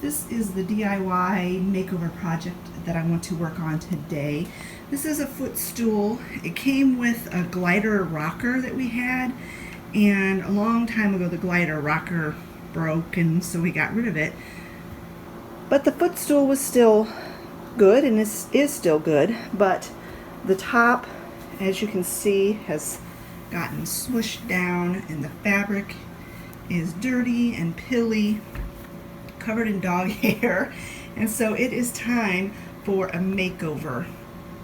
This is the DIY makeover project that I want to work on today. This is a footstool. It came with a glider rocker that we had, and a long time ago the glider rocker broke, and so we got rid of it. But the footstool was still good, and is still good, but the top, as you can see, has gotten smushed down, and the fabric is dirty and pilly, covered in dog hair, and so it is time for a makeover.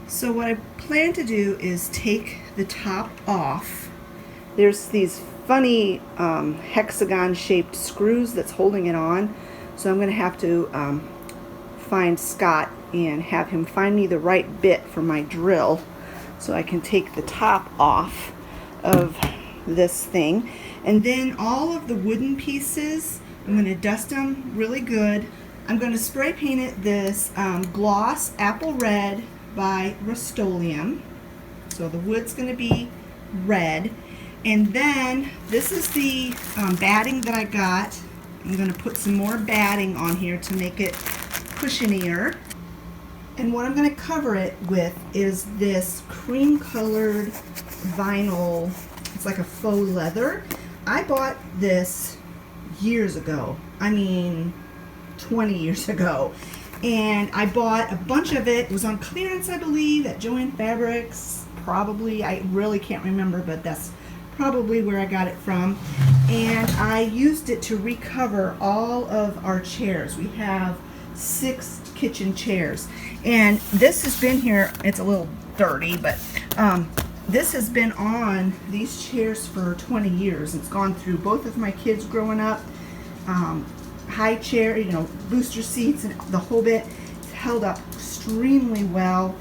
So what I plan to do is take the top off. There's these funny hexagon shaped screws that's holding it on, so I'm going to have to find Scott and have him find me the right bit for my drill so I can take the top off of this thing. And then all of the wooden pieces, I'm going to dust them really good. I'm going to spray paint it this gloss apple red by Rust-Oleum. So the wood's going to be red. And then this is the batting that I got. I'm going to put some more batting on here to make it cushionier. And what I'm going to cover it with is this cream colored vinyl. It's like a faux leather. I bought this years ago. I mean 20 years ago. And I bought a bunch of it. It was on clearance, I believe, at Joann Fabrics. Probably. I really can't remember, but that's probably where I got it from. And I used it to recover all of our chairs. We have 6 kitchen chairs. And this has been here, it's a little dirty, but this has been on these chairs for 20 years. It's gone through both of my kids growing up, high chair, you know, booster seats, and the whole bit. It's held up extremely well.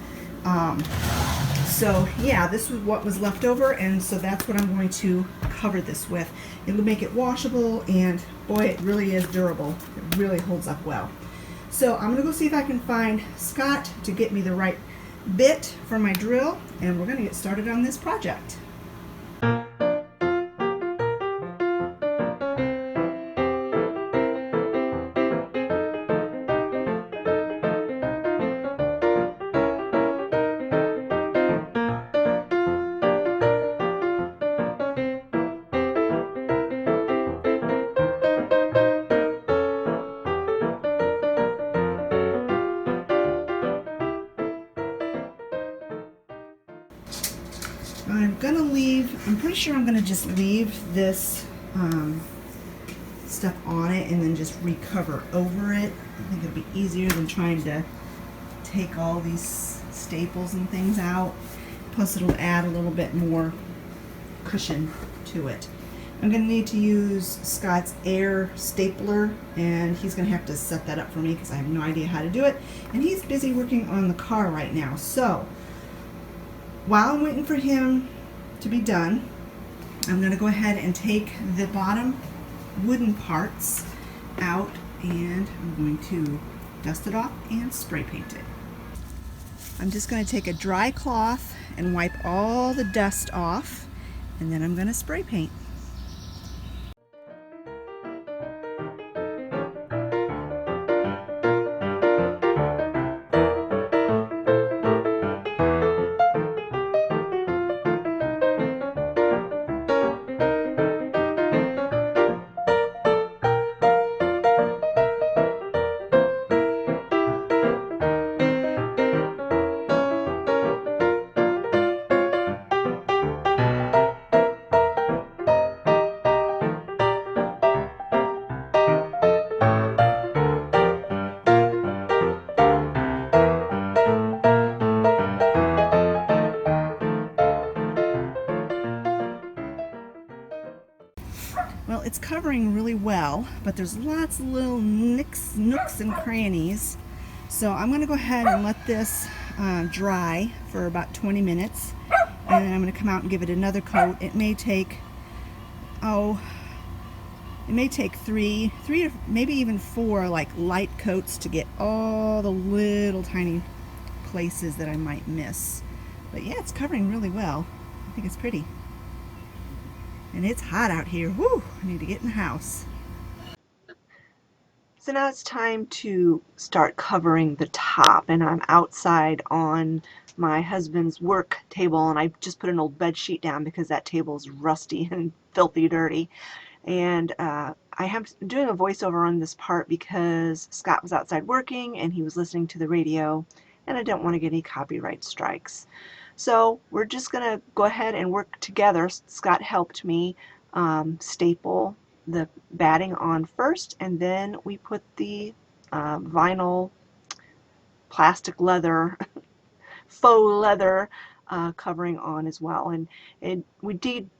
So yeah, this was what was left over, and so that's what I'm going to cover this with. It'll make it washable, and boy, it really is durable. It really holds up well. So I'm gonna go see if I can find Scott to get me the right bit for my drill, and we're gonna get started on this project. I'm pretty sure I'm gonna just leave this stuff on it and then just recover over it. I think it'll be easier than trying to take all these staples and things out. Plus it'll add a little bit more cushion to it. I'm gonna need to use Scott's air stapler, and he's gonna have to set that up for me because I have no idea how to do it. And he's busy working on the car right now. So while I'm waiting for him to be done, I'm going to go ahead and take the bottom wooden parts out, and I'm going to dust it off and spray paint it. I'm just going to take a dry cloth and wipe all the dust off, and then I'm going to spray paint. Well, it's covering really well, but there's lots of little nooks and crannies. So I'm going to go ahead and let this dry for about 20 minutes, and then I'm going to come out and give it another coat. It may take, three to maybe even 4 like light coats to get all the little tiny places that I might miss. But yeah, it's covering really well. I think it's pretty. And it's hot out here. Woo! I need to get in the house. So now it's time to start covering the top, and I'm outside on my husband's work table, and I just put an old bed sheet down because that table is rusty and filthy dirty. And I am doing a voiceover on this part because Scott was outside working and he was listening to the radio, and I don't want to get any copyright strikes. So we're just going to go ahead and work together. Scott helped me staple the batting on first, and then we put the vinyl, plastic leather, faux leather covering on as well. And we did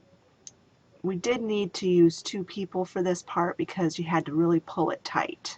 need to use two people for this part because you had to really pull it tight.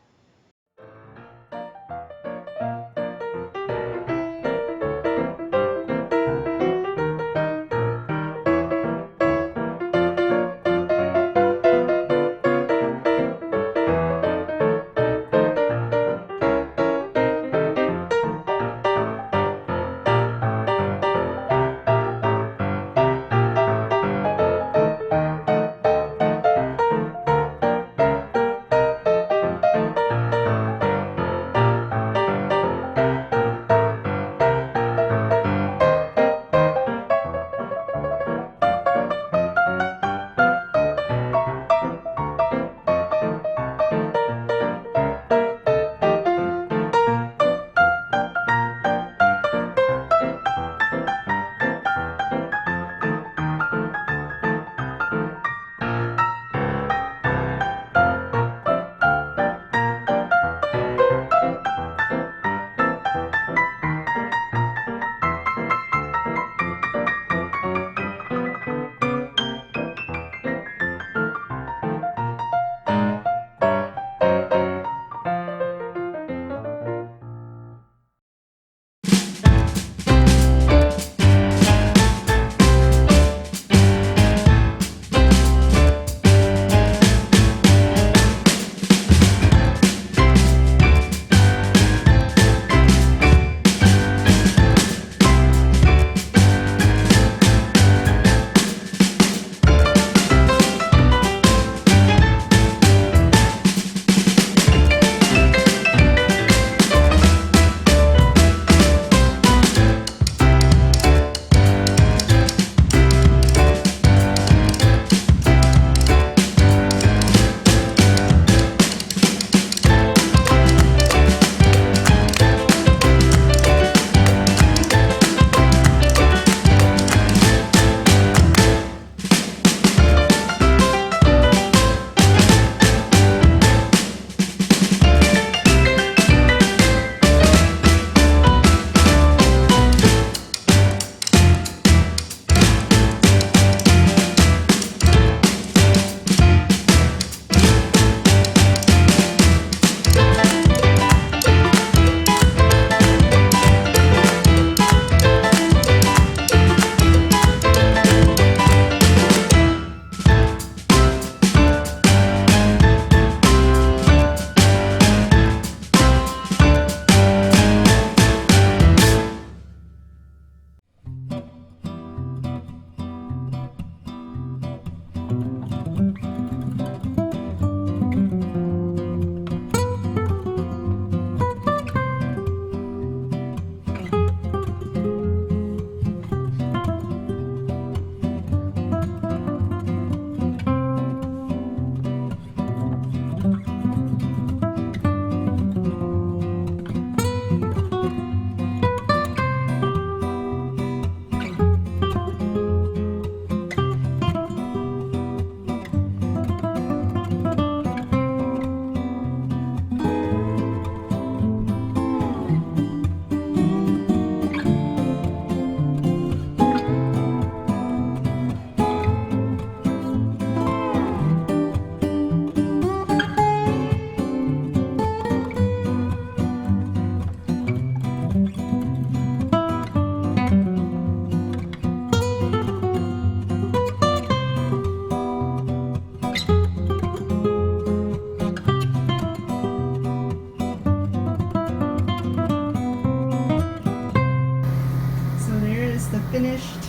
So there is the finished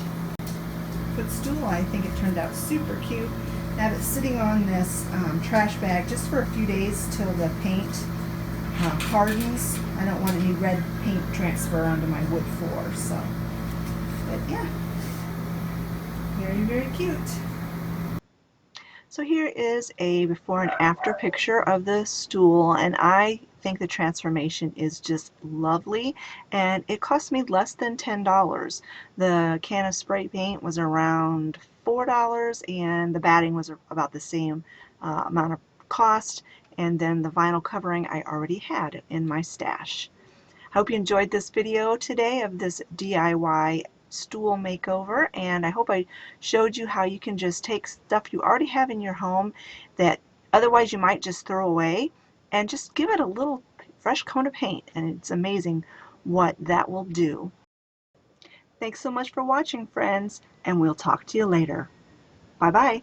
footstool. I think it turned out super cute. have it sitting on this trash bag just for a few days till the paint hardens. I don't want any red paint transfer onto my wood floor, so. But yeah, very, very cute. So here is a before and after picture of the stool, and I think the transformation is just lovely, and it cost me less than $10. The can of spray paint was around $4, and the batting was about the same amount of cost, and then the vinyl covering I already had in my stash. I hope you enjoyed this video today of this DIY stool makeover, and I hope I showed you how you can just take stuff you already have in your home that otherwise you might just throw away and just give it a little fresh coat of paint, and it's amazing what that will do. Thanks so much for watching, friends, and we'll talk to you later. Bye bye.